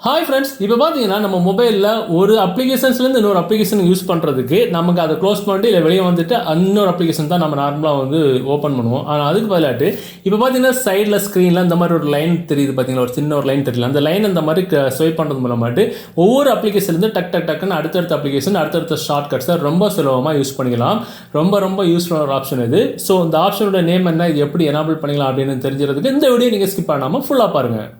Hi friends, இப்போ பார்த்தீங்கன்னா நம்ம மொபைலில் ஒரு அப்ளிகேஷன்ஸ்லேருந்து இன்னொரு அப்ளிகேஷன் யூஸ் பண்ணுறதுக்கு நமக்கு அதை க்ளோஸ் பண்ணிட்டு இல்லை வெளியே வந்துட்டு இன்னொரு அப்ளிகேஷன் தான் நம்ம நார்மலாக வந்து ஓப்பன் பண்ணுவோம். ஆனால் அதுக்கு பதிலாட்டு இப்போ பார்த்தீங்கன்னா சைடில் ஸ்க்ரீனில் இந்த மாதிரி ஒரு லைன் தெரியுது பார்த்தீங்களா, ஒரு சின்ன ஒரு லைன் தெரியல. அந்த லைன் இந்த மாதிரி ஸ்வைப் பண்ணுறது மூலமாட்டு ஒவ்வொரு அப்ளிகேஷன்லேருந்து டக்குன்னு அடுத்தடுத்த அப்ளிகேஷன் அடுத்தடுத்த ஷார்ட் கட்ஸை ரொம்ப சுலபமாக யூஸ் பண்ணிக்கலாம். ரொம்ப யூஸ்ஃபுல்லான ஒரு ஆப்ஷன் இது. ஸோ இந்த ஆப்ஷனோட நேம் என்ன, இது எப்படி எனேபிள் பண்ணிக்கலாம் அப்படின்னு தெரிஞ்சுறதுக்கு இந்த வீடியோ நீங்கள் ஸ்கிப் பண்ணாமல் ஃபுல்லாக பாருங்கள்.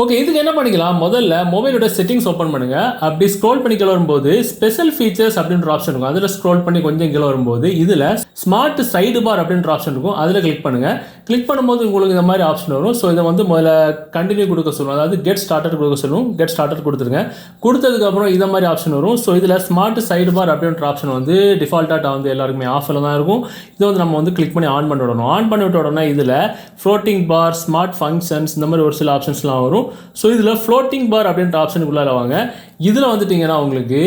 ஓகே, இதுக்கு என்ன பண்ணிக்கலாம், முதல்ல மொபைலோட செட்டிங்ஸ் ஓப்பன் பண்ணுங்கள். அப்படி ஸ்க்ரோல் பண்ணி கீழே வரும்போது ஸ்பெஷல் ஃபீச்சர்ஸ் அப்படின்ற ஆப்ஷன் இருக்கும். அதில் ஸ்க்ரோல் பண்ணி கொஞ்சம் கீழே வரும்போது இதில் ஸ்மார்ட் சைடு பார் அப்படின்ற ஆப்ஷன் இருக்கும். அதில் கிளிக் பண்ணுங்கள். கிளிக் பண்ணும்போது உங்களுக்கு இந்த மாதிரி ஆப்ஷன் வரும். ஸோ இதை வந்து முதல்ல கண்டினியூ கொடுக்க சொல்லுவோம், அதாவது கெட் ஸ்டார்டட் கொடுக்க சொல்லுவோம். கெட் ஸ்டார்டட் கொடுத்துருங்க. கொடுத்ததுக்கப்புறம் இதை மாதிரி ஆப்ஷன் வரும். ஸோ இதில் ஸ்மார்ட் சைடு பார் அப்படின்ற ஆப்ஷன் வந்து டிஃபால்ட்டாக வந்து எல்லாருக்குமே ஆஃபில் தான் இருக்கும். இதை வந்து நம்ம வந்து கிளிக் பண்ணி ஆன் பண்ணி விடணும். ஆன் பண்ணி விட்ட உடனே இதில் ஃப்ளோட்டிங் பார், ஸ்மார்ட் ஃபங்க்ஷன்ஸ், இந்த மாதிரி ஒரு சில ஆப்ஷன்ஸ்லாம் வரும். ஸோ இதில் ஃப்ளோட்டிங் பார் அப்படின்ற ஆப்ஷனுக்குள்ளார வாங்க. இதில் வந்துட்டிங்கன்னா உங்களுக்கு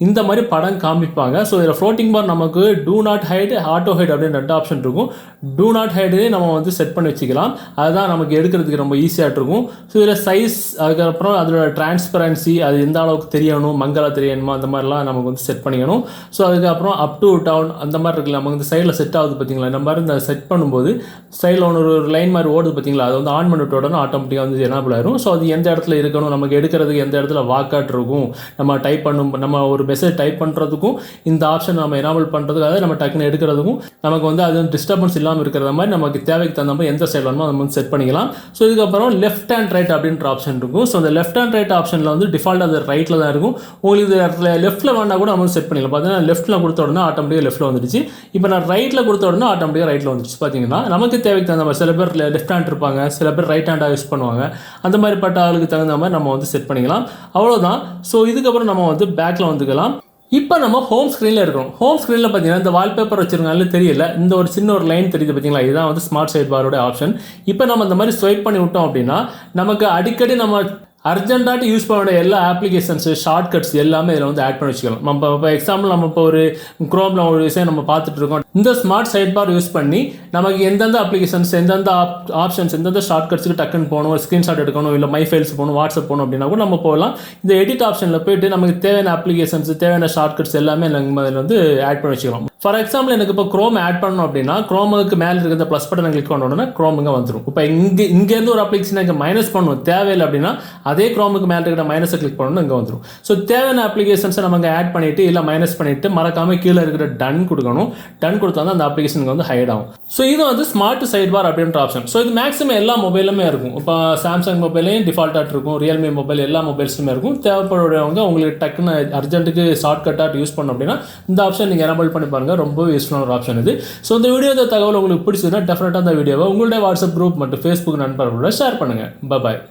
இந்த மாதிரி படம் காமிப்பாங்க. ஸோ இதில் ஃப்ளோட்டிங் பார் நமக்கு do not hide, auto hide அப்படின்னு 2 ஆப்ஷன் இருக்கும். டூ நாட் ஹைடு நம்ம வந்து செட் பண்ணி வச்சுக்கலாம். அதுதான் நமக்கு எடுக்கிறதுக்கு ரொம்ப ஈஸியாக இருக்கும். ஸோ இதில் சைஸ், அதுக்கப்புறம் அதோட டிரான்ஸ்பரன்சி, அது எந்த அளவுக்கு தெரியணும், மங்கலாக தெரியணுமோ அந்த மாதிரிலாம் நமக்கு வந்து செட் பண்ணிக்கணும். ஸோ அதுக்கப்புறம் அப் டு டவுன் அந்த மாதிரி இருக்குல்ல, நமக்கு இந்த சைடில் செட் ஆகுது பார்த்தீங்களா, இந்த மாதிரி இந்த செட் பண்ணும்போது சைடில் ஒரு லைன் மாதிரி ஓடுது பார்த்தீங்களா, அதை வந்து ஆன் பண்ணிவிட்ட உடனே ஆட்டோமேட்டிக்காக வந்து எனேபிள் ஆயிரும். ஸோ அது எந்த இடத்துல இருக்கணும், நமக்கு எடுக்கிறதுக்கு எந்த இடத்துல வாக்காட் இருக்கும், நம்ம டைப் நம்ம ஒரு மெசேஜ் டைப் பண்ணுறதுக்கும் இந்த ஆப்ஷன் நம்ம எனேபிள் பண்ணுறதுக்காக நம்ம டக்குன்னு எடுக்கிறதுக்கும் நமக்கு வந்து அது டிஸ்டர்பன்ஸ் இல்லாமல் இருக்கிற மாதிரி நமக்கு தேவைக்கு தகுந்த மாதிரி எந்த சைடில் வேணுமோ நம்ம வந்து செட் பண்ணிக்கலாம். ஸோ இதுக்கப்புறம் லெஃப்ட் அண்ட் ரைட் அப்படின்ற ஆப்ஷன் இருக்கும். ஸோ அந்த லெஃப்ட் அண்ட் ரைட் ஆப்ஷனில் வந்து டிஃபால்ட் அது ரைட்டில் தான் இருக்கும். உங்களுக்கு இது லெஃப்ட்டில் வேணா கூட நம்ம செட் பண்ணிக்கலாம். பார்த்தீங்கன்னா லெஃப்ட்டில் கொடுத்த உடனே ஆட்டோமேட்டிக்காக லெஃப்ட்டில் வந்துடுச்சு. இப்போ நான் ரைட்டில் கொடுத்த உடனே ஆட்டோமேட்டிக்காக ரைட்டில் வந்துடுச்சு. பார்த்தீங்கன்னா நமக்கு தேவைக்கு தகுந்த மாதிரி சில பேர் லெஃப்ட் ஹேண்ட் இருப்பாங்க, சில பேர் ரைட் ஹேண்டாக யூஸ் பண்ணுவாங்க. அந்த மாதிரி பட்ட ஆளுக்கு தகுந்த மாதிரி நம்ம வந்து செட் பண்ணிக்கலாம். அவ்வளோதான். ஸோ இதுக்கப்புறம் நம்ம வந்து பேக்கில் வந்துக்கலாம். இப்போ நம்ம ஹோம் ஸ்க்ரீனில் இருக்கணும். ஹோம் ஸ்க்ரீனில் பார்த்தீங்கன்னா இந்த வால்பேப்பர் வச்சுருந்தாலே தெரியல, இந்த ஒரு சின்ன ஒரு லைன் தெரியுது பார்த்தீங்களா, இதுதான் வந்து ஸ்மார்ட் சைட் பாரோட ஆப்ஷன். இப்போ நம்ம இந்த மாதிரி ஸ்வைப் பண்ணி விட்டோம் அப்படின்னா நமக்கு அடிக்கடி நம்ம அர்ஜென்ட்டாக யூஸ் பண்ண வேண்டிய எல்லா ஆப்ளிகேஷன்ஸு, ஷார்ட்கட்ஸ் எல்லாமே இதில் வந்து ஆட் பண்ணி வச்சுக்கலாம். நம்ம இப்போ எக்ஸாம்பிள் நம்ம இப்போ ஒரு குரோமில் ஒரு விஷயம் நம்ம பார்த்துட்டு இருக்கோம். இந்த ஸ்மார்ட் சைட் பார் யூஸ் பண்ணி நமக்கு எந்தெந்த அப்ளிகேஷன்ஸ், எந்தெந்த ஆப்ஷன்ஸ், எந்தெந்த ஷார்ட்கட்ஸுக்கு டக்குன்னு போகணும், ஸ்க்ரீன்ஷாட் எடுக்கணும், இல்லை மை ஃபைல்ஸ் போகணும், வாட்ஸ்அப் போகணும் அப்படின்னா கூட நம்ம போகலாம். இந்த எடிட் ஆப்ஷனில் போய்ட்டு நமக்கு தேவையான அப்ளிகேஷன்ஸ், தேவையான ஷார்ட்கட்ஸ் எல்லாமே நம்ம அதில் வந்து ஆட் பண்ணி வச்சுக்கலாம். ஃபார் எக்ஸாம்பிள் எனக்கு இப்போ க்ரோம் ஆட் பண்ணணும் அப்படின்னா க்ரோமுக்கு மேலே இருக்கிற ப்ளஸ் பட்டனை கிளிக் பண்ண உடனே க்ரோம் இங்கே வந்துடும். இப்போ இங்கேருந்து ஒரு அப்ளிகேஷன் எனக்கு மைனஸ் பண்ணணும் தேவையில்லை அப்படின்னா அதே க்ரோமுக்கு மேலே இருக்கிற மைனஸை கிளிக் பண்ணணும், இங்கே வந்துடும். ஸோ தேவையான அப்ளிகேஷன்ஸை நமக்கு ஆட் பண்ணிவிட்டு இல்லை மைனஸ் பண்ணிவிட்டு மறக்காமல் கீழே இருக்கிற டன் கொடுக்கணும். டன் கொடுத்தா தான் அந்த அப்ளிகேஷனுக்கு வந்து ஹைட் ஆகும். ஸோ இது வந்து ஸ்மார்ட் சைட் பார் அப்படின்ற ஆப்ஷன். ஸோ இது மேக்ஸிமம் எல்லா மொபைலுமே இருக்கும். இப்போ சாம்சங் மொபைலையும் டிஃபால்ட்டாக இருக்கும், ரியல்மி மொபைல் எல்லா மொபைல்ஸுமே இருக்கும். தேவைப்படுறவங்க உங்களுக்கு டக்குன்னு அர்ஜென்ட்டுக்கு ஷார்ட்கட்டாக யூஸ் பண்ணணும் அப்படின்னா இந்த ஆப்ஷன் நீங்கள் எனேபிள் பண்ணி பாருங்கள். ரொம்ப யூஸ்ஃபுல்லான ஒரு ஆப்ஷன் இது. ஸோ இந்த வீடியோ தகவல் உங்களுக்கு பிடிச்சதுன்னா டெஃபினட்டாக அந்த வீடியோவை உங்களுடைய வாட்ஸ்அப் குரூப் மற்றும் ஃபேஸ்புக் நண்பர்களோட ஷேர் பண்ணுங்கள். பாய்.